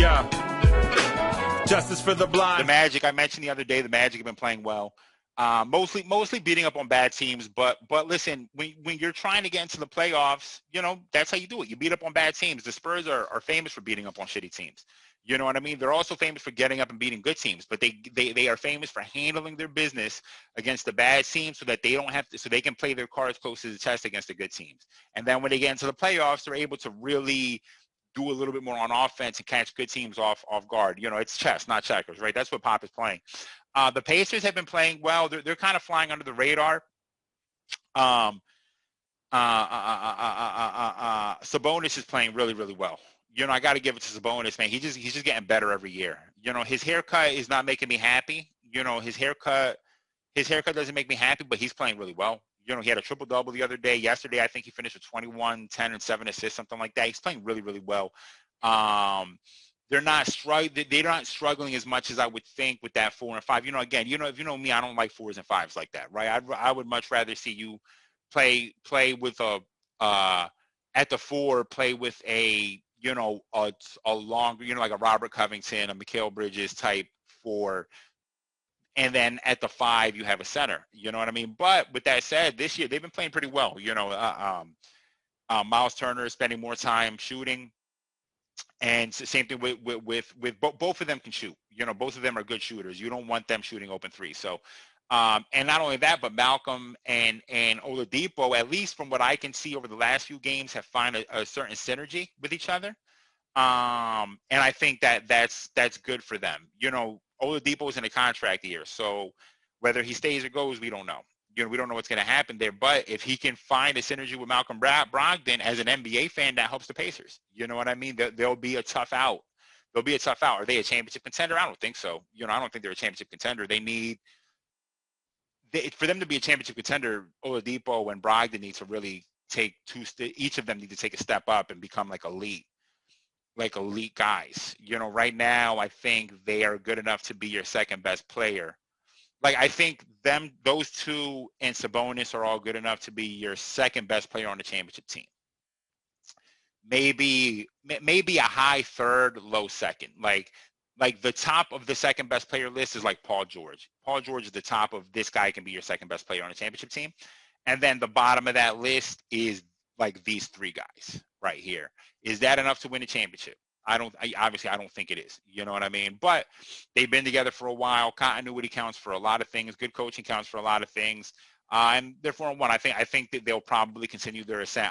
Yeah. Justice for the blind. The Magic, I mentioned the other day, the Magic have been playing well. Mostly beating up on bad teams, but listen, when you're trying to get into the playoffs, you know, that's how you do it. You beat up on bad teams. The Spurs are famous for beating up on shitty teams. You know what I mean? They're also famous for getting up and beating good teams, but they are famous for handling their business against the bad teams so that they don't have to, so they can play their cards close to the chest against the good teams. And then when they get into the playoffs, they're able to really do a little bit more on offense and catch good teams off guard. You know, it's chess, not checkers, right? That's what Pop is playing. The Pacers have been playing well. They're kind of flying under the radar. Sabonis is playing really, really well. You know, I got to give it to Sabonis, man. He's just getting better every year. You know, his haircut is not making me happy. You know, his haircut doesn't make me happy, but he's playing really well. You know, he had a triple-double the other day. Yesterday, I think he finished with 21, 10, and 7 assists, something like that. He's playing really, really well. They're not struggling as much as I would think with that 4 and 5. You know, again, you know, if you know me, I don't like 4s and 5s like that, right? I would much rather see you play with at the 4, play with a, you know, a longer, you know, like a Robert Covington, a Mikal Bridges type 4. And then at the 5, you have a center. You know what I mean? But with that said, this year they've been playing pretty well. You know, Miles Turner is spending more time shooting, and same thing with both of them can shoot. You know, both of them are good shooters. You don't want them shooting open 3. So, and not only that, but Malcolm and Oladipo, at least from what I can see over the last few games, have found a certain synergy with each other. And I think that's good for them. You know, Oladipo is in a contract year, so whether he stays or goes, we don't know. You know, we don't know what's going to happen there. But if he can find a synergy with Malcolm Brogdon, as an NBA fan, that helps the Pacers. You know what I mean? There'll be a tough out. There'll be a tough out. Are they a championship contender? I don't think so. You know, I don't think they're a championship contender. For them to be a championship contender, Oladipo and Brogdon need to really take each of them need to take a step up and become like elite guys. You know, right now, I think they are good enough to be your second best player. Like, I think those two and Sabonis are all good enough to be your second best player on the championship team. Maybe a high third, low second. Like the top of the second best player list is like Paul George. Paul George is the top of this guy can be your second best player on a championship team. And then the bottom of that list is like these 3 guys right here. Is that enough to win a championship? Obviously I don't think it is. You know what I mean? But they've been together for a while. Continuity counts for a lot of things. Good coaching counts for a lot of things. And they're 4-1. I think that they'll probably continue their ascent.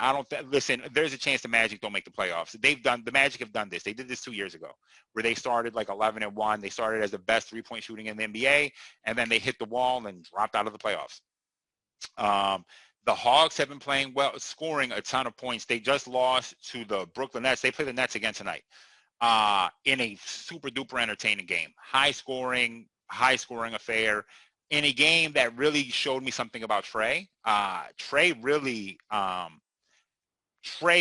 Listen, there's a chance the Magic don't make the playoffs. The Magic have done this. They did this 2 years ago, where they started like 11-1. They started as the best 3-point shooting in the NBA, and then they hit the wall and dropped out of the playoffs. The Hawks have been playing well, scoring a ton of points. They just lost to the Brooklyn Nets. They play the Nets again tonight in a super duper entertaining game. High scoring affair in a game that really showed me something about Trey. Trey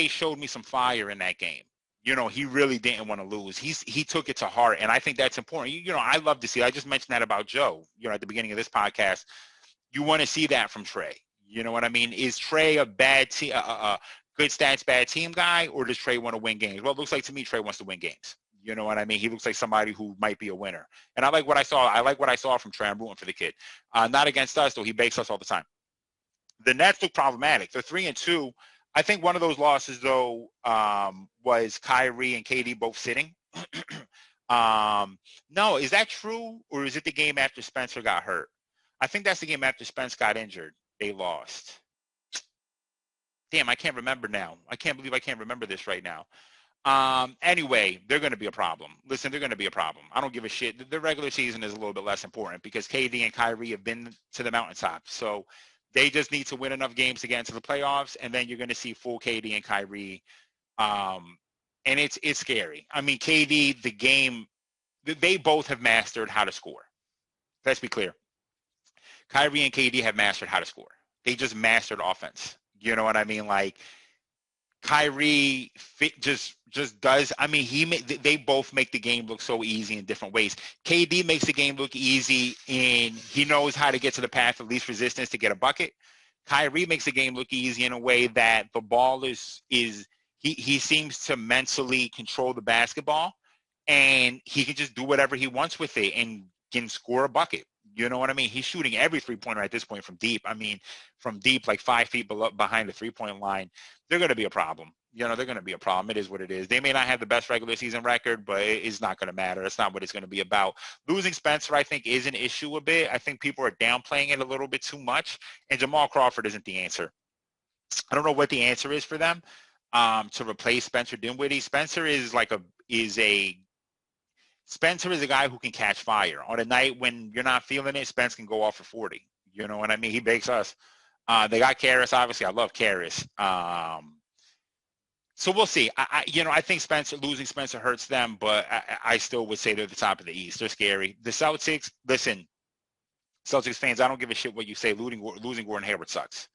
showed me some fire in that game. You know, he really didn't want to lose. He took it to heart, and I think that's important. You know, I love to see. I just mentioned that about Joe, you know, at the beginning of this podcast. You want to see that from Trey. You know what I mean? Is Trey a bad team, good stats, bad team guy, or does Trey want to win games? Well, it looks like to me Trey wants to win games. You know what I mean? He looks like somebody who might be a winner. And I like what I saw. I like what I saw from Trey. I'm rooting for the kid. Not against us, though. He bakes us all the time. The Nets look problematic. They're 3-2. I think one of those losses, though, was Kyrie and KD both sitting. No, is that true, or is it the game after Spencer got hurt? I think that's the game after Spence got injured. They lost. Damn, I can't remember now. I can't believe I can't remember this right now. Anyway, they're going to be a problem. Listen, they're going to be a problem. I don't give a shit. The regular season is a little bit less important because KD and Kyrie have been to the mountaintop. So they just need to win enough games to get into the playoffs, and then you're going to see full KD and Kyrie. And it's scary. I mean, KD, the game, they both have mastered how to score. Let's be clear. Kyrie and KD have mastered how to score. They just mastered offense. You know what I mean? Like, Kyrie just does. I mean, they both make the game look so easy in different ways. KD makes the game look easy, and he knows how to get to the path of least resistance to get a bucket. Kyrie makes the game look easy in a way that the ball is he seems to mentally control the basketball, and he can just do whatever he wants with it and can score a bucket. You know what I mean? He's shooting every three-pointer at this point from deep. I mean, from deep, like 5 feet behind the three-point line. They're going to be a problem. You know, they're going to be a problem. It is what it is. They may not have the best regular season record, but it's not going to matter. It's not what it's going to be about. Losing Spencer, I think, is an issue a bit. I think people are downplaying it a little bit too much, and Jamal Crawford isn't the answer. I don't know what the answer is for them to replace Spencer Dinwiddie. Spencer is a guy who can catch fire. On a night when you're not feeling it, Spence can go off for 40. You know what I mean? He bakes us. They got Karras, obviously. I love Karras. So we'll see. I think losing Spencer hurts them, but I still would say they're at the top of the East. They're scary. The Celtics, listen, Celtics fans, I don't give a shit what you say. Losing Gordon Hayward sucks.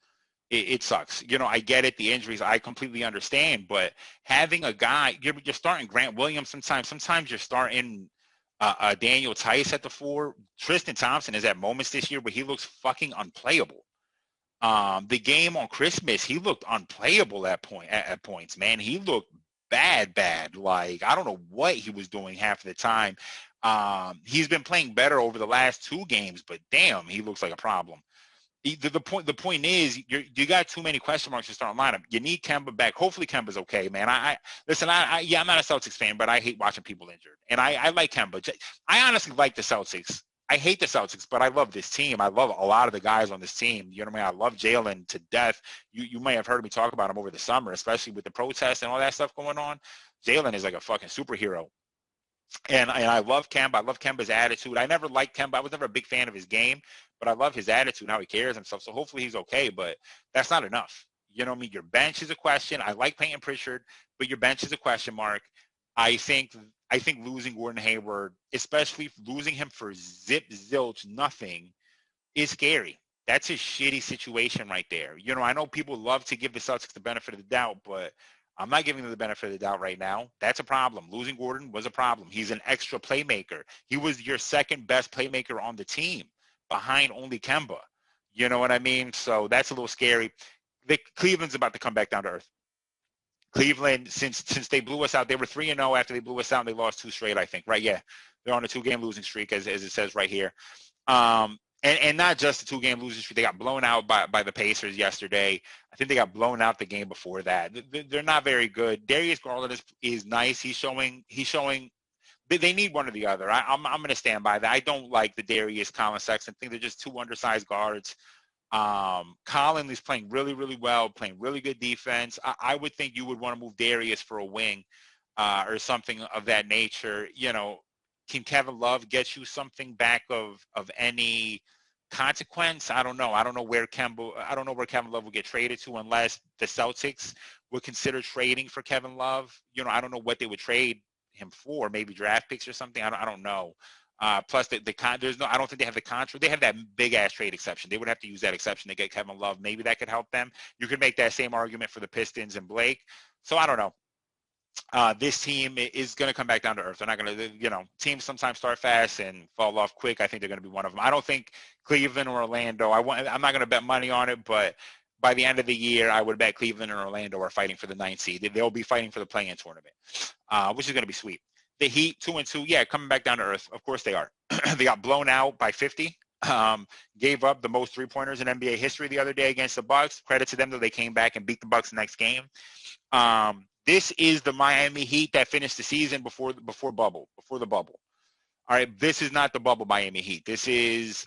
It sucks. You know, I get it. The injuries, I completely understand. But having a guy, you're starting Grant Williams sometimes. Sometimes you're starting Daniel Tice at the 4. Tristan Thompson is at moments this year where he looks fucking unplayable. The game on Christmas, he looked unplayable at points, man. He looked bad. Like, I don't know what he was doing half of the time. He's been playing better over the last 2 games, but damn, he looks like a problem. The point is you got too many question marks to start lineup. You need Kemba back. Hopefully Kemba's okay, man. I'm not a Celtics fan, but I hate watching people injured. And I like Kemba. I honestly like the Celtics. I hate the Celtics, but I love this team. I love a lot of the guys on this team. You know what I mean? I love Jalen to death. You may have heard me talk about him over the summer, especially with the protests and all that stuff going on. Jalen is like a fucking superhero. And I love Kemba. I love Kemba's attitude. I never liked Kemba. I was never a big fan of his game, but I love his attitude, how he carries himself. So hopefully he's okay, but that's not enough. You know what I mean? Your bench is a question. I like Peyton Pritchard, but your bench is a question mark. I think losing Gordon Hayward, especially losing him for zilch nothing, is scary. That's a shitty situation right there. You know, I know people love to give the Celtics the benefit of the doubt, but I'm not giving them the benefit of the doubt right now. That's a problem. Losing Gordon was a problem. He's an extra playmaker. He was your second best playmaker on the team behind only Kemba. You know what I mean? So that's a little scary. Cleveland's about to come back down to earth. Cleveland, since they blew us out, they were 3-0 after they blew us out, and they lost 2 straight, I think. Right? Yeah. They're on a 2-game losing streak, as it says right here. And not just the 2-game losing streak. They got blown out by the Pacers yesterday. I think they got blown out the game before that. They're not very good. Darius Garland is nice. He's showing. They need one or the other. I'm going to stand by that. I don't like the Darius Colin Sexton thing. They're just 2 undersized guards. Colin is playing really, really well, playing really good defense. I would think you would want to move Darius for a wing or something of that nature. You know, can Kevin Love get you something back of any consequence? I don't know. I don't know where Kevin Love will get traded to unless the Celtics would consider trading for Kevin Love. You know, I don't know what they would trade him for, maybe draft picks or something. I don't know. Plus, I don't think they have the contract. They have that big ass trade exception. They would have to use that exception to get Kevin Love. Maybe that could help them. You could make that same argument for the Pistons and Blake. So I don't know. This team is going to come back down to earth. They're not going to, teams sometimes start fast and fall off quick. I think they're going to be one of them. I don't think Cleveland or Orlando, I'm not going to bet money on it, but by the end of the year, I would bet Cleveland and Orlando are fighting for the 9th seed. They'll be fighting for the play-in tournament, which is going to be sweet. The Heat, 2-2, yeah, coming back down to earth. Of course they are. They got blown out by 50. Gave up the most 3-pointers in NBA history the other day against the Bucks. Credit to them, though. They came back and beat the Bucks the next game. This is the Miami Heat that finished the season before the bubble. All right, this is not the bubble Miami Heat. This is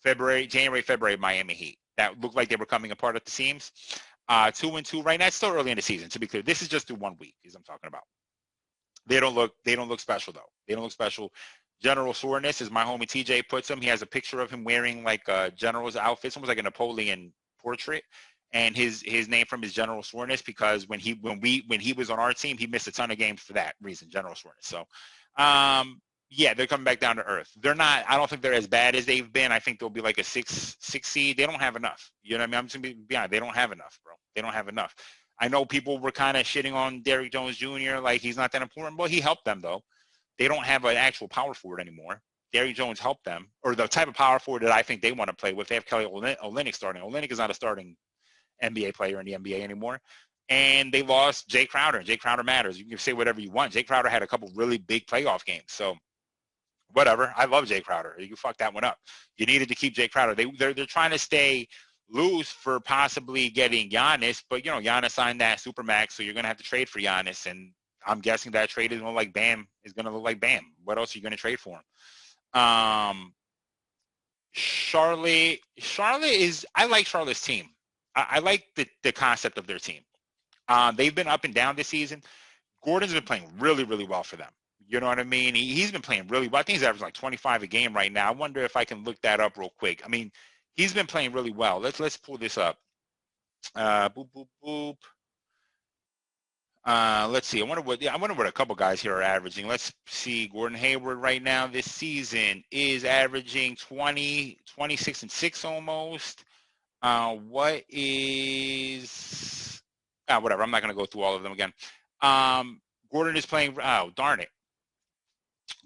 January, February Miami Heat that looked like they were coming apart at the seams. 2-2 right now. It's still early in the season, to be clear. This is just through 1 week, as I'm talking about. They don't look special, though. They don't look special. General soreness, as my homie TJ puts him. He has a picture of him wearing like a general's outfit. It's almost like a Napoleon portrait. And his name from his general soreness, because when he was on our team, he missed a ton of games for that reason, general soreness. So, yeah, they're coming back down to earth. They're not. I don't think they're as bad as they've been. I think they'll be like a six seed. They don't have enough. You know what I mean? I'm just gonna be honest. They don't have enough, bro. They don't have enough. I know people were kind of shitting on Derrick Jones Jr. like he's not that important. Well, he helped them though. They don't have an actual power forward anymore. Derrick Jones helped them, or the type of power forward that I think they want to play with. They have Kelly Olynyk starting. Olynyk is not a starting NBA player in the NBA anymore. and they lost Jay Crowder. Jay Crowder matters. You can say whatever you want. Jay Crowder had a couple really big playoff games. So whatever. I love Jay Crowder. You fucked that one up. You needed to keep Jay Crowder. They're trying to stay loose for possibly getting Giannis, but Giannis signed that supermax, so you're gonna have to trade for Giannis, and I'm guessing that trade is gonna look like Bam. What else are you gonna trade for him? Charlotte is. I like Charlotte's team. I like the concept of their team. They've been up and down this season. Gordon's been playing really, really well for them. You know what I mean? He's been playing really well. I think he's averaging like 25 a game right now. I wonder if I can look that up real quick. I mean, he's been playing really well. Let's pull this up. Boop, boop, boop. Let's see. I wonder what a couple guys here are averaging. Let's see. Gordon Hayward right now this season is averaging 26 and 6 almost. What is whatever. I'm not going to go through all of them again. Gordon is playing. Oh, darn it.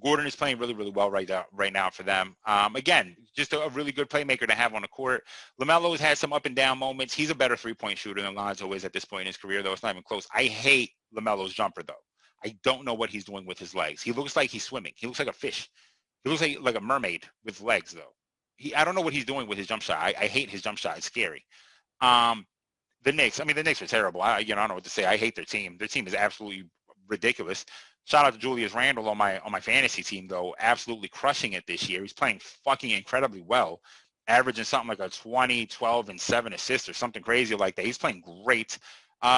Gordon is playing really, really well right now for them. Again, just a really good playmaker to have on the court. LaMelo's had some up and down moments. He's a better three-point shooter than Lonzo is at this point in his career, though. It's not even close. I hate LaMelo's jumper, though. I don't know what he's doing with his legs. He looks like he's swimming. He looks like a fish. He looks like a mermaid with legs, though. I don't know what he's doing with his jump shot. I hate his jump shot. It's scary. The Knicks are terrible. I don't know what to say. I hate their team. Their team is absolutely ridiculous. Shout out to Julius Randle on my fantasy team, though, absolutely crushing it this year. He's playing fucking incredibly well, averaging something like a 20, 12, and 7 assists or something crazy like that. He's playing great.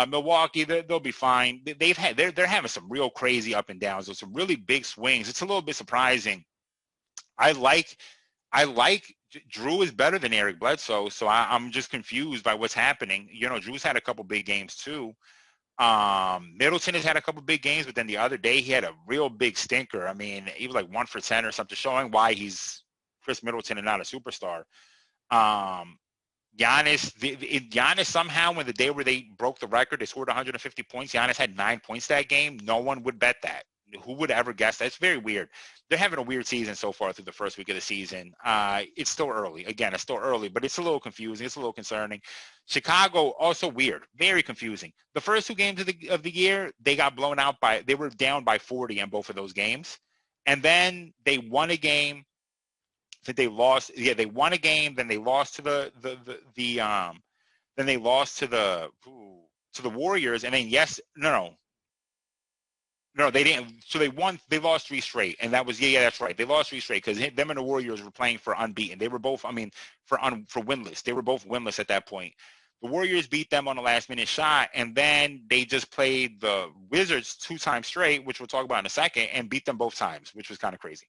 Milwaukee, they'll be fine. They're having some real crazy up and downs with some really big swings. It's a little bit surprising. I like Drew is better than Eric Bledsoe, so I'm just confused by what's happening. Drew's had a couple big games too. Middleton has had a couple big games, but then the other day he had a real big stinker. I mean, he was like 1 for 10 or something, showing why he's Chris Middleton and not a superstar. Giannis somehow, when the day where they broke the record, they scored 150 points. Giannis had 9 points that game. No one would bet that. Who would ever guess that? It's very weird. They're having a weird season so far through the first week of the season. It's still early. Again, it's still early, but it's a little confusing. It's a little concerning. Chicago, also weird. Very confusing. The first 2 games of the year, they got blown out they were down by 40 in both of those games. And then they won a game that they lost. Yeah, they won a game, then they lost to the Warriors, and then No, they didn't. So they lost 3 straight, and that was that's right. They lost 3 straight because them and the Warriors were playing for unbeaten. They were both, for winless. They were both winless at that point. The Warriors beat them on the last-minute shot, and then they just played the Wizards 2 times straight, which we'll talk about in a second, and beat them both times, which was kind of crazy.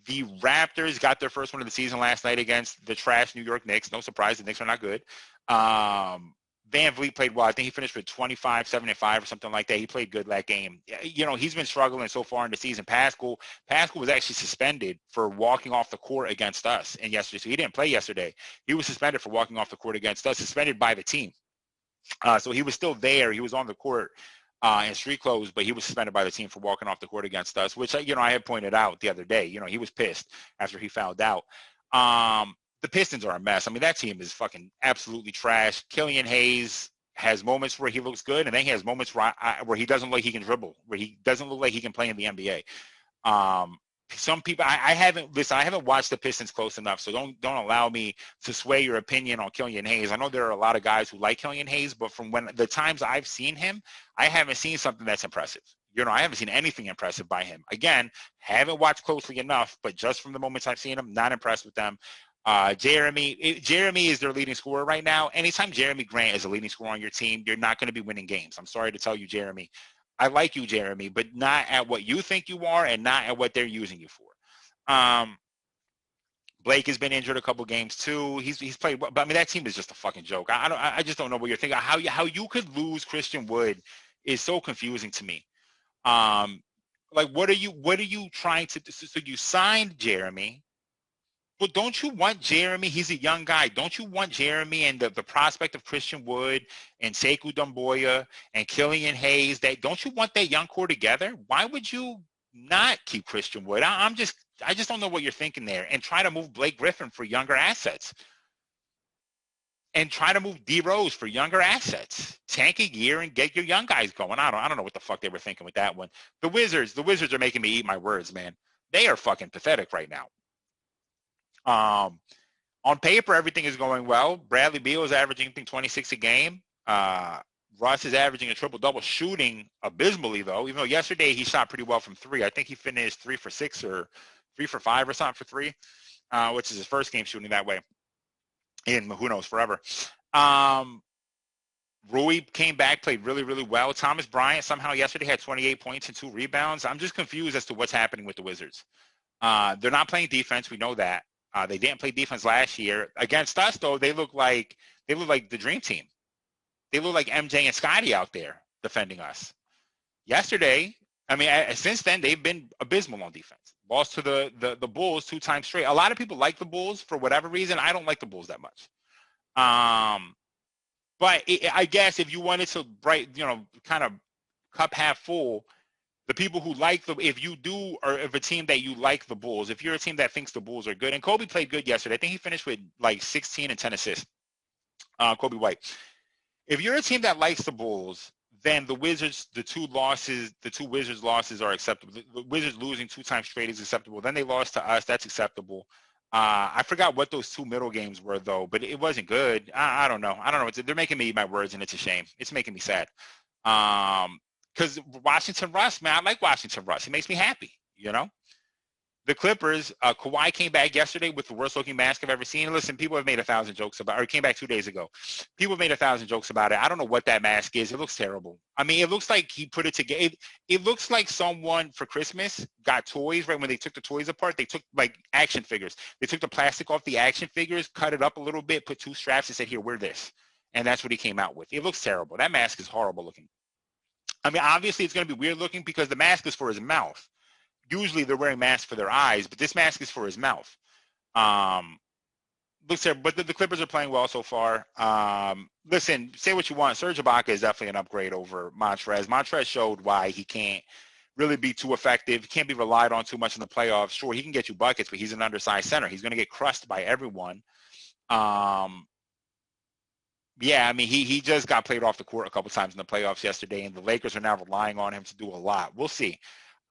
The Raptors got their first one of the season last night against the trash New York Knicks. No surprise, the Knicks are not good. Van Vliet played well. I think he finished with 25, 7 and 5 or something like that. He played good that game. He's been struggling so far in the season. Pascal was actually suspended for walking off the court against us yesterday. So he didn't play yesterday. He was suspended for walking off the court against us, suspended by the team. So he was still there. He was on the court in street clothes, but he was suspended by the team for walking off the court against us, which, I had pointed out the other day. He was pissed after he fouled out. The Pistons are a mess. I mean, that team is fucking absolutely trash. Killian Hayes has moments where he looks good, and then he has moments where he doesn't look like he can dribble, where he doesn't look like he can play in the NBA. Some people, I haven't watched the Pistons close enough, so don't allow me to sway your opinion on Killian Hayes. I know there are a lot of guys who like Killian Hayes, but from the times I've seen him, I haven't seen something that's impressive. I haven't seen anything impressive by him. Again, haven't watched closely enough, but just from the moments I've seen him, not impressed with them. Jeremy is their leading scorer right now. Anytime Jeremy Grant is a leading scorer on your team, you're not going to be winning games. I'm sorry to tell you, Jeremy. I like you, Jeremy, but not at what you think you are and not at what they're using you for. Blake has been injured a couple games too. He's played, but I mean that team is just a fucking joke. I just don't know what you're thinking. How you could lose Christian Wood is so confusing to me. What are you trying to do? So you signed Jeremy. But don't you want Jeremy? He's a young guy. Don't you want Jeremy and the prospect of Christian Wood and Sekou Doumbouya and Killian Hayes? Don't you want that young core together? Why would you not keep Christian Wood? I just don't know what you're thinking there. And try to move Blake Griffin for younger assets. and try to move D Rose for younger assets. Tank a year and get your young guys going. I don't know what the fuck they were thinking with that one. The Wizards are making me eat my words, man. They are fucking pathetic right now. On paper, everything is going well. Bradley Beal is averaging, I think, 26 a game. Russ is averaging a triple-double, shooting abysmally, though. Even though yesterday he shot pretty well from three. I think he finished 3 for 6 or 3 for 5 or something for three, which is his first game shooting that way in who knows forever. Rui came back, played really, really well. Thomas Bryant somehow yesterday had 28 points and 2 rebounds. I'm just confused as to what's happening with the Wizards. They're not playing defense. We know that. They didn't play defense last year. Against us, though, they look like the dream team. They look like MJ and Scotty out there defending us. Yesterday, I mean, since then, they've been abysmal on defense. Lost to the Bulls 2 times straight. A lot of people like the Bulls for whatever reason. I don't like the Bulls that much. But I guess if you wanted to kind of cup half full, the people who like if a team that you like the Bulls, if you're a team that thinks the Bulls are good, and Kobe played good yesterday. I think he finished with like 16 and 10 assists. Kobe White. If you're a team that likes the Bulls, then the Wizards, the two Wizards losses are acceptable. The Wizards losing 2 times straight is acceptable. Then they lost to us. That's acceptable. I forgot what those 2 middle games were, though, but it wasn't good. I don't know. They're making me eat my words, and it's a shame. It's making me sad. Because Washington Russ, man, I like Washington Russ. He makes me happy, you know? The Clippers, Kawhi came back yesterday with the worst-looking mask I've ever seen. Listen, people have made 1,000 jokes about it, or he came back 2 days ago. People have made 1,000 jokes about it. I don't know what that mask is. It looks terrible. I mean, it looks like he put it together. It looks like someone for Christmas got toys, right? When they took the toys apart, they took, like, action figures. They took the plastic off the action figures, cut it up a little bit, put 2 straps, and said, here, wear this. And that's what he came out with. It looks terrible. That mask is horrible looking. I mean, obviously, it's going to be weird looking because the mask is for his mouth. Usually they're wearing masks for their eyes, but this mask is for his mouth. Looks terrible, but the Clippers are playing well so far. Listen, say what you want. Serge Ibaka is definitely an upgrade over Montrez. Montrez showed why he can't really be too effective. He can't be relied on too much in the playoffs. Sure, he can get you buckets, but he's an undersized center. He's going to get crushed by everyone. Yeah, I mean, he just got played off the court a couple times in the playoffs yesterday, and the Lakers are now relying on him to do a lot. We'll see.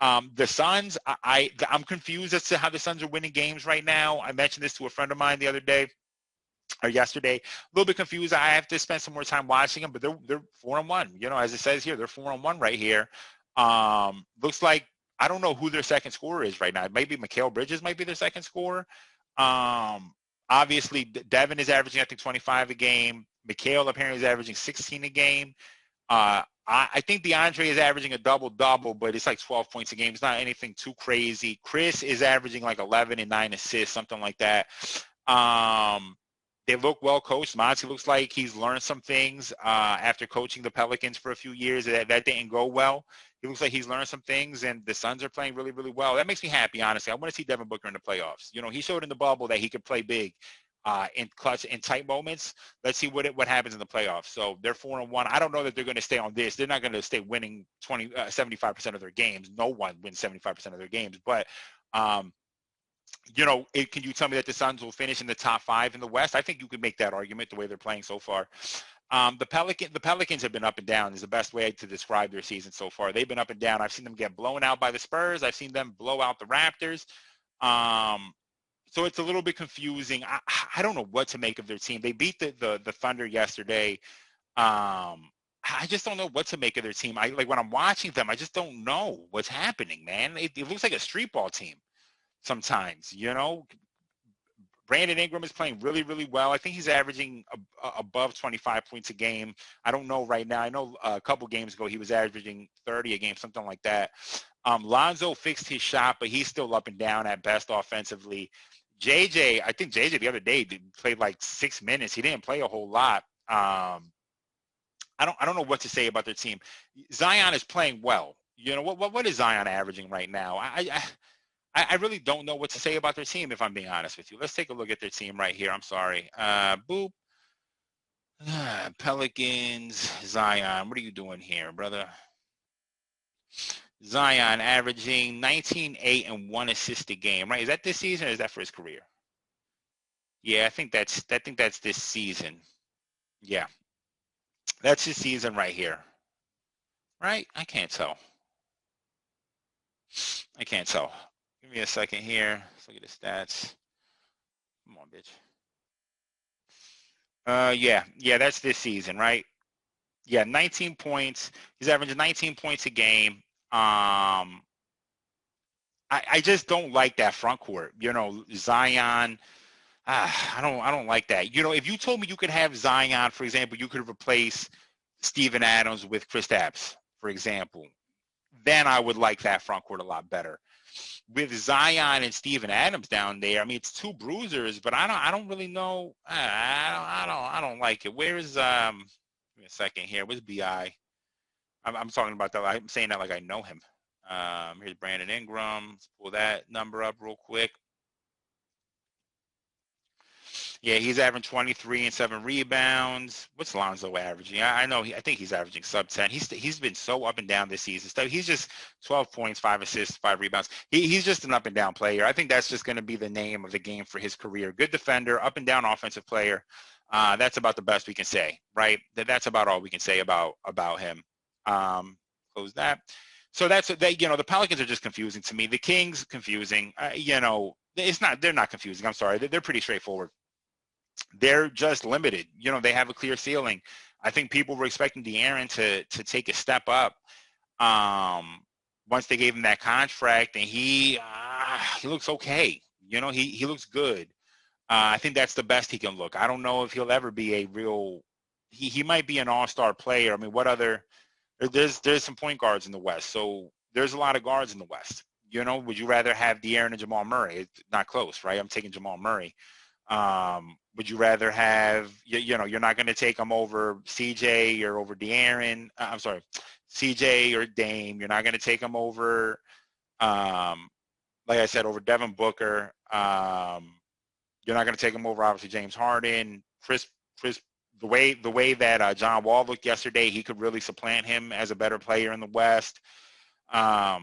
The Suns, I'm confused as to how the Suns are winning games right now. I mentioned this to a friend of mine the other day, or yesterday. A little bit confused. I have to spend some more time watching them, but they're 4-1. You know, as it says here, they're 4-1 right here. Looks like, I don't know who their second scorer is right now. Maybe Mikal Bridges might be their second scorer. Obviously, Devin is averaging, I think, 25 a game. Mikal apparently is averaging 16 a game. I think DeAndre is averaging a double-double, but it's like 12 points a game. It's not anything too crazy. Chris is averaging like 11 and 9 assists, something like that. They look well coached. Monty looks like he's learned some things after coaching the Pelicans for a few years. That didn't go well. He looks like he's learned some things, and the Suns are playing really, really well. That makes me happy, honestly. I want to see Devin Booker in the playoffs. You know, he showed in the bubble that he could play big. In clutch, in tight moments. Let's see what happens in the playoffs. So they're 4-1. I don't know that they're going to stay on this. They're not going to stay winning 75% of their games. No one wins 75% of their games. But, you know, can you tell me that the Suns will finish in the top 5 in the West? I think you could make that argument the way they're playing so far. The Pelicans have been up and down is the best way to describe their season so far. They've been up and down. I've seen them get blown out by the Spurs. I've seen them blow out the Raptors. So it's a little bit confusing. I don't know what to make of their team. They beat the Thunder yesterday. I just don't know what to make of their team. When I'm watching them, I just don't know what's happening, man. It looks like a street ball team sometimes, you know. Brandon Ingram is playing really, really well. I think he's averaging above 25 points a game. I don't know right now. I know a couple games ago he was averaging 30 a game, something like that. Lonzo fixed his shot, but he's still up and down at best offensively. I think JJ the other day played like 6 minutes. He didn't play a whole lot. I don't know what to say about their team. Zion is playing well. You know, what is Zion averaging right now? I really don't know what to say about their team, if I'm being honest with you. Let's take a look at their team right here. I'm sorry. Boop. Pelicans, Zion. What are you doing here, brother? Zion averaging 19, 8, and 1 assist a game, right? Is that this season or is that for his career? Yeah, I think that's this season. Yeah. That's his season right here. Right? I can't tell. Give me a second here. Let's look at the stats. Come on, bitch. Yeah, that's this season, right? Yeah, 19 points. He's averaging 19 points a game. I just don't like that front court. Zion. I don't like that. If you told me you could have Zion, for example, you could replace Steven Adams with Kristaps, for example, then I would like that front court a lot better. With Zion and Steven Adams down there, I mean, it's two bruisers, but I don't really know. I don't like it. Where is Give me a second here. Where's Bi? I'm talking about that. I'm saying that like I know him. Here's Brandon Ingram. Let's pull that number up real quick. Yeah, he's averaging 23 and 7 rebounds. What's Lonzo averaging? I know. I think he's averaging sub 10. He's been so up and down this season. So he's just 12 points, 5 assists, 5 rebounds. He's just an up and down player. I think that's just going to be the name of the game for his career. Good defender, up and down offensive player. That's about the best we can say, right? That's about all we can say about him. Close that. So the Pelicans are just confusing to me. The Kings confusing. It's not. They're not confusing. I'm sorry. They're pretty straightforward. They're just limited. They have a clear ceiling. I think people were expecting De'Aaron to take a step up once they gave him that contract, and he looks okay. He looks good. I think that's the best he can look. I don't know if he'll ever be a real. He might be an all-star player. I mean, what other? There's some point guards in the West, so there's a lot of guards in the West. Would you rather have De'Aaron and Jamal Murray? It's not close, right? I'm taking Jamal Murray. Would you rather have, you're not going to take him over CJ or over De'Aaron. I'm sorry, CJ or Dame. You're not going to take him over, like I said, over Devin Booker. You're not going to take him over, obviously, James Harden. Chris, the way that John Wall looked yesterday, he could really supplant him as a better player in the West. You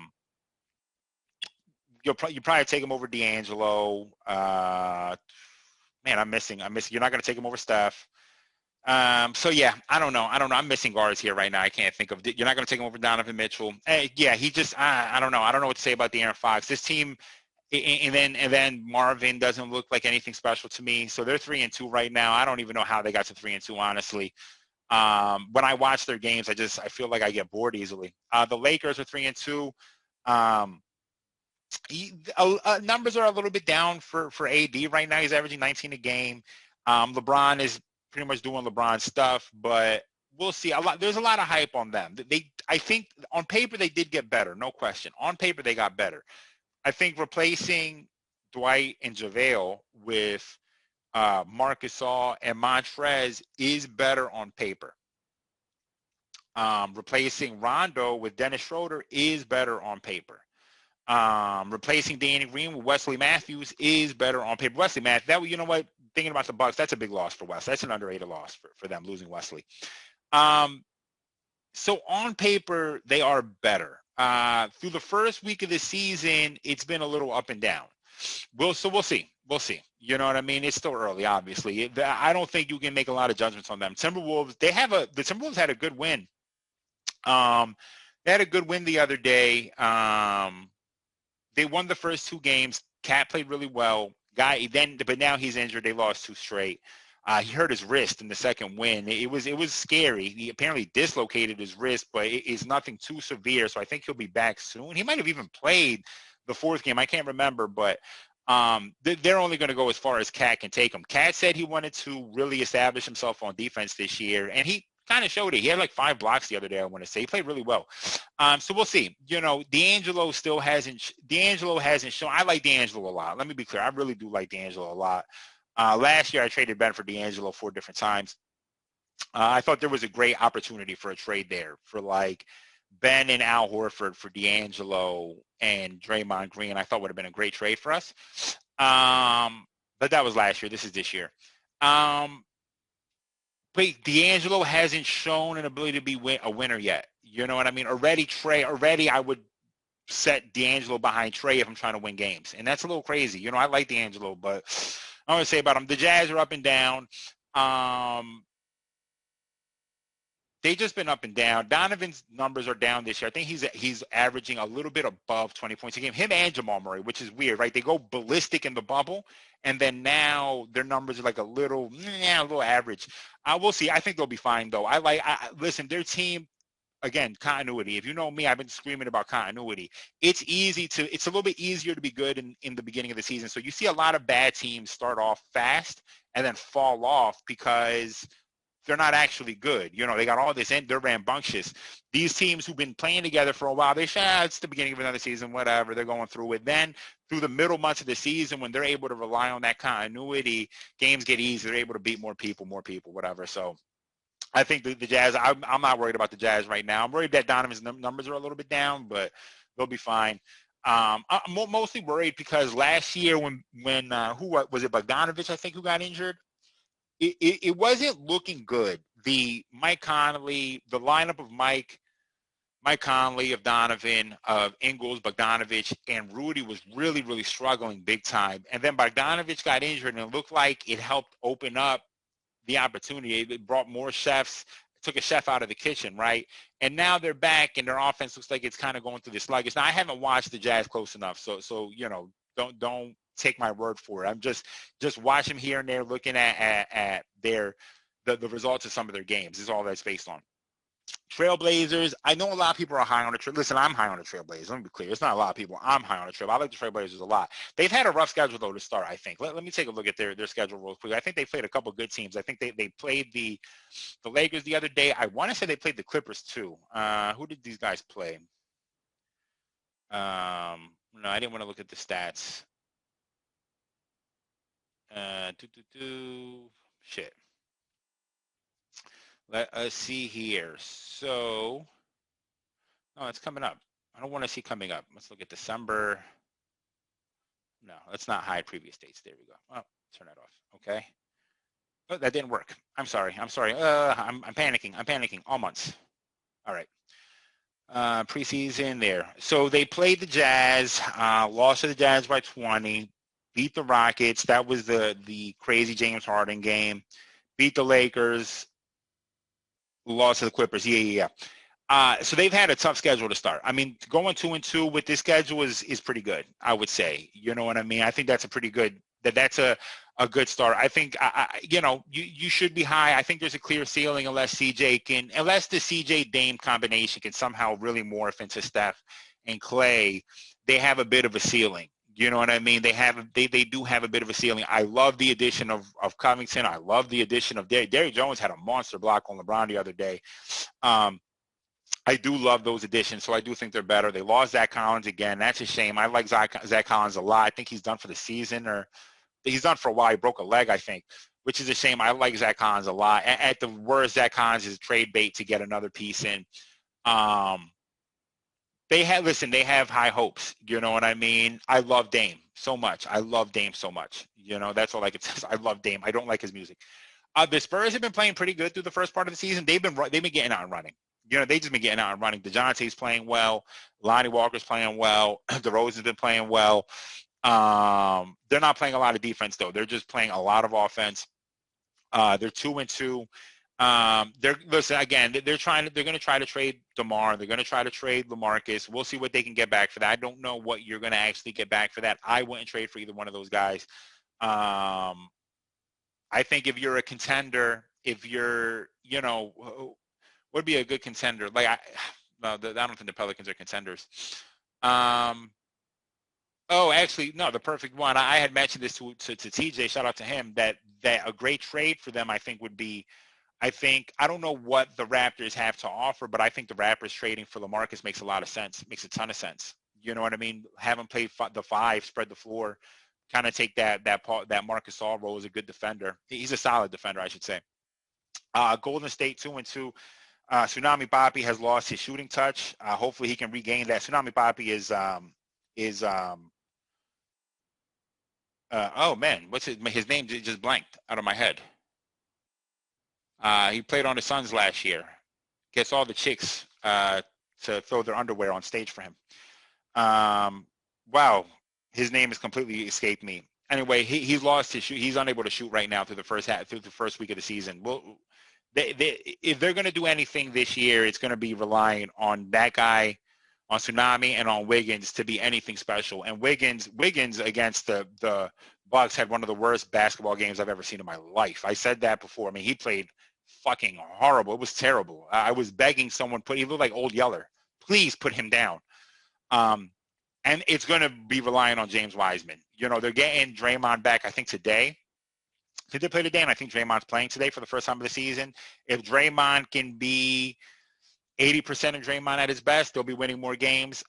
probably take him over D'Angelo. Man, I'm missing. You're not going to take him over Steph. So yeah, I don't know. I'm missing guards here right now. I can't think of. You're not going to take him over Donovan Mitchell. Yeah, he just. I don't know. I don't know what to say about De'Aaron Fox. This team, and then Marvin doesn't look like anything special to me. So they're 3-2 right now. I don't even know how they got to 3-2, honestly. When I watch their games, I feel like I get bored easily. The Lakers are 3-2. Numbers are a little bit down for AD right now. He's averaging 19 a game. LeBron is pretty much doing LeBron stuff, but we'll see. There's a lot of hype on them. I think on paper they did get better, no question. On paper they got better. I think replacing Dwight and JaVale with Marc Gasol and Montrez is better on paper. Replacing Rondo with Dennis Schroeder is better on paper. Replacing Danny Green with Wesley Matthews is better on paper. Wesley Matthews, you know what? Thinking about the Bucks, that's a big loss for Wes. That's an underrated loss for them losing Wesley. So on paper, they are better. Through the first week of the season, it's been a little up and down. We'll see. You know what I mean? It's still early, obviously. I don't think you can make a lot of judgments on them. Timberwolves, the Timberwolves had a good win. They had a good win the other day. They won the first 2 games. Cat played really well. But now he's injured. They lost 2 straight. He hurt his wrist in the second win. It was scary. He apparently dislocated his wrist, but it's nothing too severe. So I think he'll be back soon. He might have even played the 4th game. I can't remember, but they're only going to go as far as Cat can take him. Cat said he wanted to really establish himself on defense this year, and he kind of showed it. He had like 5 blocks the other day, I want to say. He played really well. So we'll see. D'Angelo hasn't shown. I like D'Angelo a lot. Let me be clear. I really do like D'Angelo a lot. Last year, I traded Ben for D'Angelo 4 different times. I thought there was a great opportunity for a trade there for like Ben and Al Horford for D'Angelo and Draymond Green. I thought would have been a great trade for us. But that was last year. This is this year. But D'Angelo hasn't shown an ability to be a winner yet. You know what I mean? Already I would set D'Angelo behind Trey if I'm trying to win games. And that's a little crazy. I like D'Angelo, but I want to say about him, the Jazz are up and down. They just been up and down. Donovan's numbers are down this year. I think he's averaging a little bit above 20 points a game. Him and Jamal Murray, which is weird, right? They go ballistic in the bubble, and then now their numbers are like a little average. We'll see. I think they'll be fine though. Listen, their team. Again, continuity. If you know me, I've been screaming about continuity. It's a little bit easier to be good in the beginning of the season. So you see a lot of bad teams start off fast and then fall off because they're not actually good. They got all this, and they're rambunctious. These teams who've been playing together for a while, they say, it's the beginning of another season, whatever. They're going through it. Then through the middle months of the season, when they're able to rely on that continuity, games get easier. They're able to beat more people, whatever. So I think the Jazz, I'm not worried about the Jazz right now. I'm worried that Donovan's numbers are a little bit down, but they'll be fine. I'm mostly worried because last year when who was it, Bogdanovich, I think, who got injured? It wasn't looking good. The Mike Conley, the lineup of Mike Conley, of Donovan, of Ingles, Bogdanovich, and Rudy was really, really struggling big time. And then Bogdanovich got injured, and it looked like it helped open up the opportunity. It brought more chefs, took a chef out of the kitchen, right? And now they're back, and their offense looks like it's kind of going through this sluggish. Now, I haven't watched the Jazz close enough, so don't take my word for it. I'm just watching here and there, looking at the results of some of their games. Is all that's based on. Trailblazers, I know a lot of people are high on the Trailblazers. Listen, I'm high on the Trailblazers. Let me be clear. It's not a lot of people. I'm high on the Trailblazers. I like the Trailblazers a lot. They've had a rough schedule, though, to start, I think. Let me take a look at their schedule real quick. I think they played a couple good teams. I think they played the Lakers the other day. I want to say they played the Clippers, too. Who did these guys play? No, I didn't want to look at the stats. Shit. Let us see here. So, no, it's coming up. I don't want to see coming up. Let's look at December. No, let's not hide previous dates. There we go. Oh, turn that off. Okay. Oh, that didn't work. I'm sorry. I'm panicking. I'm panicking. All months. All right. Preseason there. So they played the Jazz, lost to the Jazz by 20, beat the Rockets. That was the crazy James Harden game. Beat the Lakers. Lost to the Clippers. Yeah. So they've had a tough schedule to start. I mean, going 2-2 with this schedule is pretty good, I would say. You know what I mean? I think that's a pretty good. That's a good start. I think you should be high. I think there's a clear ceiling unless the CJ Dame combination can somehow really morph into Steph and Clay. They have a bit of a ceiling. You know what I mean? They do have a bit of a ceiling. I love the addition of Covington. I love the addition of Derrick Jones. Had a monster block on LeBron the other day. I do love those additions, so I do think they're better. They lost Zach Collins again. That's a shame. I like Zach Collins a lot. I think he's done for the season, or he's done for a while. He broke a leg, I think, which is a shame. I like Zach Collins a lot. At the worst, Zach Collins is trade bait to get another piece in. They have high hopes. You know what I mean? I love Dame so much. That's all I can say. I love Dame. I don't like his music. The Spurs have been playing pretty good through the first part of the season. They've been getting out and running. They've just been getting out and running. DeJounte's playing well. Lonnie Walker's playing well. DeRozan's been playing well. They're not playing a lot of defense, though. They're just playing a lot of offense. They're 2-2. They're going to try to trade DeMar. They're going to try to trade LaMarcus. We'll see what they can get back for that. I don't know what you're going to actually get back for that. I wouldn't trade for either one of those guys. I think if you're a contender, would be a good contender. I don't think the Pelicans are contenders. Actually, no, the perfect one. I had mentioned this to TJ. Shout out to him. That a great trade for them, I think, would be. I don't know what the Raptors have to offer, but I think the Raptors trading for LaMarcus makes a lot of sense. Makes a ton of sense. You know what I mean? Have him play the five, spread the floor, kind of take that Marcus Gasol role as a good defender. He's a solid defender, I should say. Golden State 2-2. Tsunami Papi has lost his shooting touch. Hopefully he can regain that. Tsunami Papi is oh man, what's his name just blanked out of my head. He played on the Suns last year. Gets all the chicks to throw their underwear on stage for him. Wow, his name has completely escaped me. Anyway, he's lost his shoot. He's unable to shoot right now through the first week of the season. if they're going to do anything this year, it's going to be relying on that guy, on Tsunami, and on Wiggins to be anything special. And Wiggins against the Bucks had one of the worst basketball games I've ever seen in my life. I said that before. I mean, he played fucking horrible. It was terrible. I was begging someone, he looked like Old Yeller. Please put him down. And it's going to be relying on James Wiseman. You know, they're getting Draymond back, I think, today. Did they play today? And I think Draymond's playing today for the first time of the season. If Draymond can be 80% of Draymond at his best, they'll be winning more games.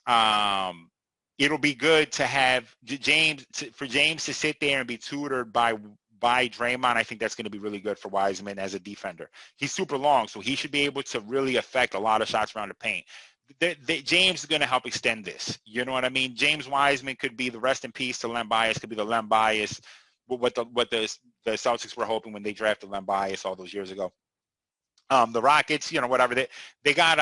It'll be good to have James to sit there and be tutored by Draymond. I think that's going to be really good for Wiseman as a defender. He's super long, so he should be able to really affect a lot of shots around the paint. James is going to help extend this. You know what I mean? James Wiseman could be the rest in peace to Len Bias, could be the Len Bias, what the Celtics were hoping when they drafted Len Bias all those years ago. The Rockets, you know, whatever, they got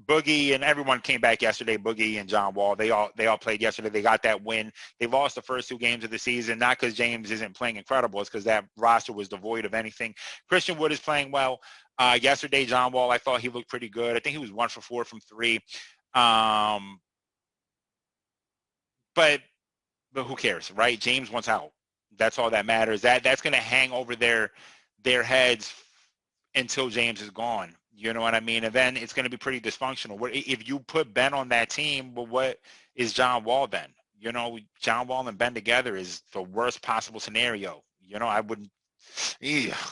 Boogie, and everyone came back yesterday. Boogie and John Wall, they all played yesterday. They got that win. They lost the first 2 games of the season, not because James isn't playing incredible. It's because that roster was devoid of anything. Christian Wood is playing well. Yesterday, John Wall, I thought he looked pretty good. I think he was 1 for 4 from 3. But who cares, right? James wants out. That's all that matters. That's going to hang over their heads until James is gone. You know what I mean? And then it's going to be pretty dysfunctional. If you put Ben on that team, well, what is John Wall then? You know, John Wall and Ben together is the worst possible scenario. You know, I wouldn't.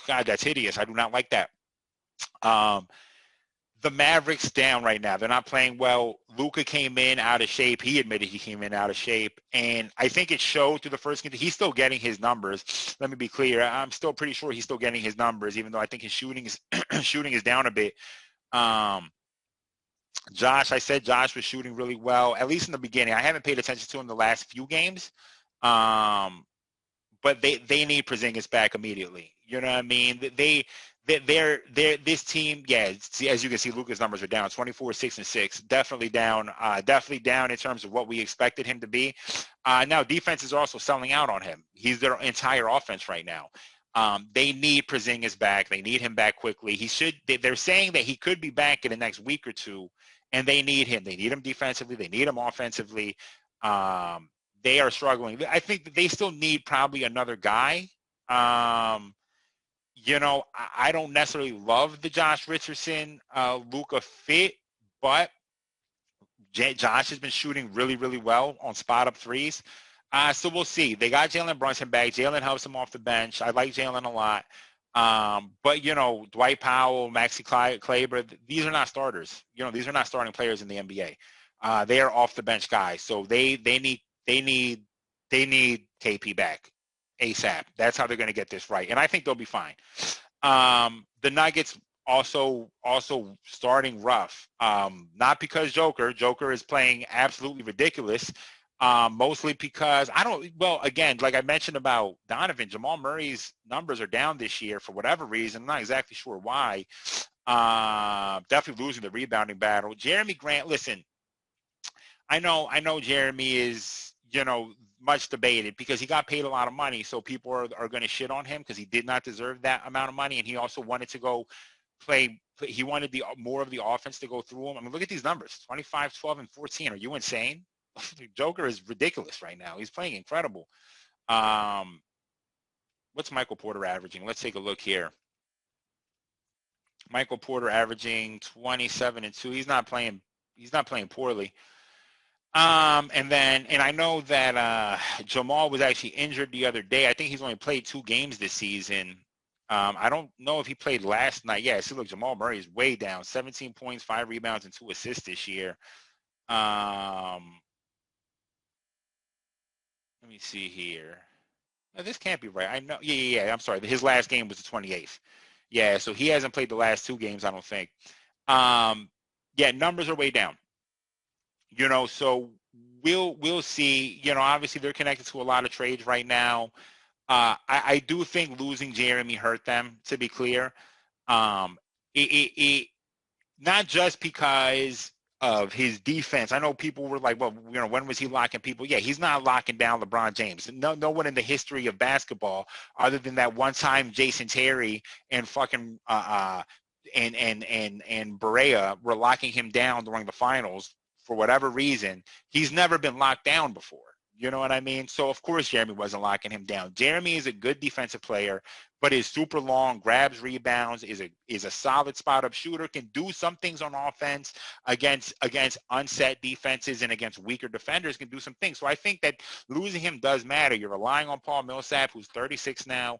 God, that's hideous. I do not like that. The Mavericks down right now. They're not playing well. Luka came in out of shape. He admitted he came in out of shape. And I think it showed through the first game. He's still getting his numbers. Let me be clear. I'm still pretty sure he's still getting his numbers, even though I think his shooting is down a bit. Josh, I said Josh was shooting really well, at least in the beginning. I haven't paid attention to him the last few games. But they need Porzingis back immediately. You know what I mean? They're this team, yeah, as you can see, Luka's numbers are down 24, 6, and 6. Definitely down in terms of what we expected him to be. Now defense is also selling out on him. He's their entire offense right now. They need Porzingis back. They need him back quickly. They're saying that he could be back in the next week or two, and they need him. They need him defensively. They need him offensively. They are struggling. I think that they still need probably another guy. You know, I don't necessarily love the Josh Richardson, Luka fit, but Josh has been shooting really, really well on spot-up threes. So we'll see. They got Jalen Brunson back. Jalen helps him off the bench. I like Jalen a lot. But, you know, Dwight Powell, Maxi Kleber, these are not starters. You know, these are not starting players in the NBA. They are off-the-bench guys. So they need KP back ASAP. That's how they're going to get this right. And I think they'll be fine. The Nuggets also starting rough. Not because Joker is playing absolutely ridiculous. Mostly because again, like I mentioned about Donovan, Jamal Murray's numbers are down this year for whatever reason. I'm not exactly sure why. Definitely losing the rebounding battle. Jeremy Grant, listen, I know Jeremy is, you know, much debated because he got paid a lot of money, so people are going to shit on him because he did not deserve that amount of money, and he also wanted to go play. He wanted more of the offense to go through him. I mean, look at these numbers: 25, 12, and 14. Are you insane? Joker is ridiculous right now. He's playing incredible. What's Michael Porter averaging? Let's take a look here. Michael Porter averaging 27 and 2. He's not playing poorly. And I know that Jamal was actually injured the other day. I think he's only played 2 games this season. I don't know if he played last night. Yeah, see, look, Jamal Murray is way down. 17 points, 5 rebounds, and 2 assists this year. Let me see here. No, this can't be right. I know. Yeah. I'm sorry. His last game was the 28th. Yeah, so he hasn't played the last 2 games, I don't think. Yeah, numbers are way down. You know, so we'll see. You know, obviously they're connected to a lot of trades right now. I do think losing Jeremy hurt them, to be clear. It not just because his defense. I know people were like, well, when was he locking people? Yeah, he's not locking down LeBron James. No one in the history of basketball, other than that one time Jason Terry and fucking and Barea were locking him down during the finals for whatever reason. He's never been locked down before. You know what I mean? So, of course, Jeremy wasn't locking him down. Jeremy is a good defensive player, but is super long, grabs rebounds, is a solid spot-up shooter, can do some things on offense against unset defenses and against weaker defenders, can do some things. So I think that losing him does matter. You're relying on Paul Millsap, who's 36 now.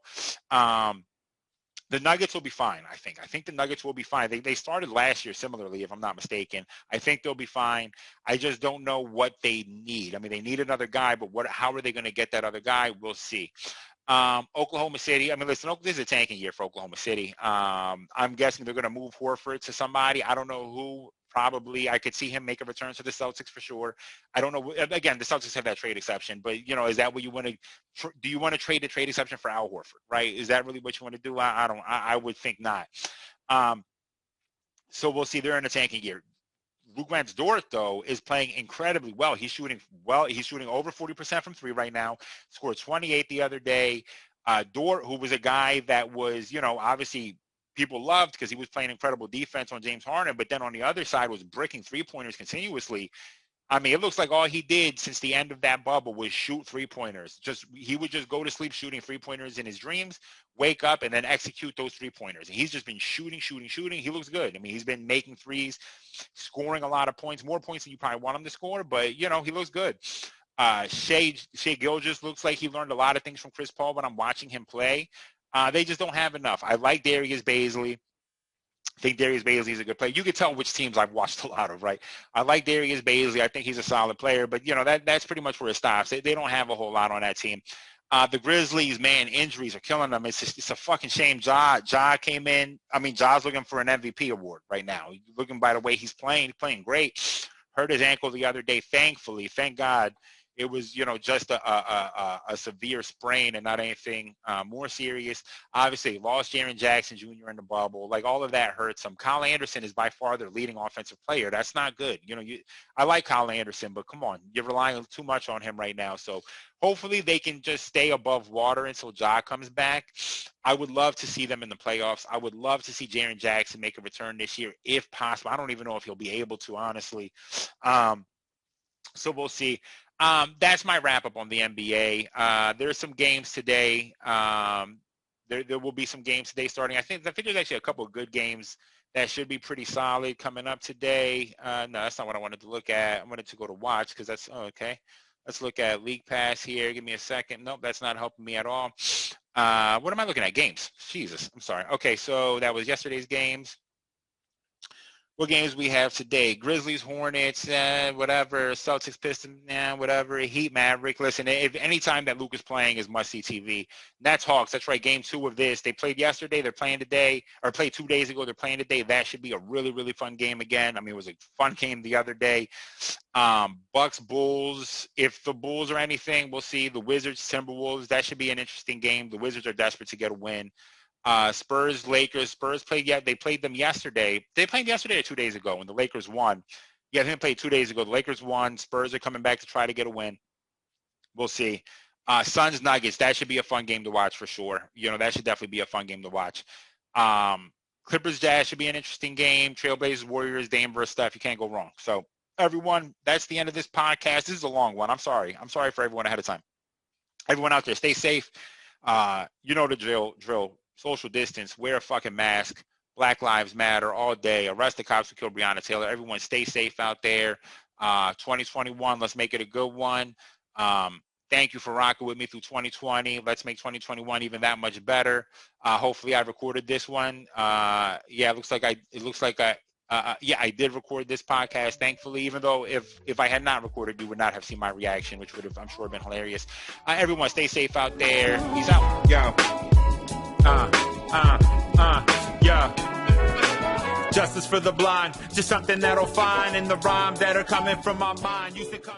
The Nuggets will be fine, I think. I think the Nuggets will be fine. They started last year similarly, if I'm not mistaken. I think they'll be fine. I just don't know what they need. I mean, they need another guy, but how are they going to get that other guy? We'll see. Oklahoma City. I mean, listen, this is a tanking year for Oklahoma City. I'm guessing they're going to move Horford to somebody. I don't know who. Probably I could see him make a return to the Celtics for sure. I don't know. Again, the Celtics have that trade exception, but is that what you want to? Do you want to trade the trade exception for Al Horford? Right? Is that really what you want to do? I don't. I would think not. So we'll see. They're in a tanking year. Luke Van Dort, though, is playing incredibly well. He's shooting well. He's shooting over 40% from three right now. Scored 28 the other day. Dort, who was a guy that was, obviously people loved because he was playing incredible defense on James Harden, but then on the other side was bricking three-pointers continuously. I mean, it looks like all he did since the end of that bubble was shoot three-pointers. He would just go to sleep shooting three-pointers in his dreams, wake up, and then execute those three-pointers. And he's just been shooting. He looks good. I mean, he's been making threes, scoring a lot of points, more points than you probably want him to score, but, he looks good. Shai Gilgeous looks like he learned a lot of things from Chris Paul when I'm watching him play. They just don't have enough. I like Darius Bazley. I think Darius Bazley is a good player. You can tell which teams I've watched a lot of, right? I like Darius Bazley. I think he's a solid player, but, that's pretty much where it stops. They don't have a whole lot on that team. The Grizzlies, man, injuries are killing them. It's a fucking shame. Ja came in. I mean, Ja's looking for an MVP award right now. Looking by the way he's playing great. Hurt his ankle the other day, thankfully. Thank God. It was, just a severe sprain and not anything more serious. Obviously, lost Jaren Jackson Jr. in the bubble. Like, all of that hurts him. Kyle Anderson is by far their leading offensive player. That's not good. I like Kyle Anderson, but come on. You're relying too much on him right now. So hopefully they can just stay above water until Ja comes back. I would love to see them in the playoffs. I would love to see Jaren Jackson make a return this year if possible. I don't even know if he'll be able to, honestly. So we'll see. That's my wrap-up on the NBA. There's some games today. There will be some games today starting. I think there's actually a couple of good games that should be pretty solid coming up today. No, that's not what I wanted to look at. I wanted to go to watch because that's okay. Let's look at League Pass here. Give me a second. Nope, that's not helping me at all. What am I looking at? Games. Jesus, I'm sorry. Okay, so that was yesterday's games. What games we have today? Grizzlies, Hornets, whatever. Celtics, Pistons, whatever. Heat, Maverick. Listen, if any time that Luke is playing is must-see TV. Nets, Hawks. That's right. Game 2 of this. They played yesterday. They're playing today. Or played 2 days ago. They're playing today. That should be a really, really fun game again. I mean, it was a fun game the other day. Bucks, Bulls. If the Bulls are anything, we'll see. The Wizards, Timberwolves. That should be an interesting game. The Wizards are desperate to get a win. Spurs, Lakers. Spurs they played them yesterday. They played yesterday or 2 days ago, and the Lakers won. Yeah, they played 2 days ago. The Lakers won. Spurs are coming back to try to get a win. We'll see. Suns, Nuggets. That should be a fun game to watch for sure. That should definitely be a fun game to watch. Clippers, Jazz should be an interesting game. Trailblazers, Warriors, Dame versus Steph. You can't go wrong. So, everyone, that's the end of this podcast. This is a long one. I'm sorry. I'm sorry for everyone ahead of time. Everyone out there, stay safe. You know the drill. Social distance, wear a fucking mask, Black Lives Matter all day, arrest the cops who killed Breonna Taylor. Everyone stay safe out there. 2021, let's make it a good one. Thank you for rocking with me through 2020. Let's make 2021 even that much better. Hopefully I recorded this one. Yeah, I did record this podcast, thankfully, even though if I had not recorded, you would not have seen my reaction, which would have, I'm sure, been hilarious. Everyone stay safe out there. Peace out. Yo. Yeah. Justice for the blind, just something that'll find in the rhymes that are coming from my mind. Used to come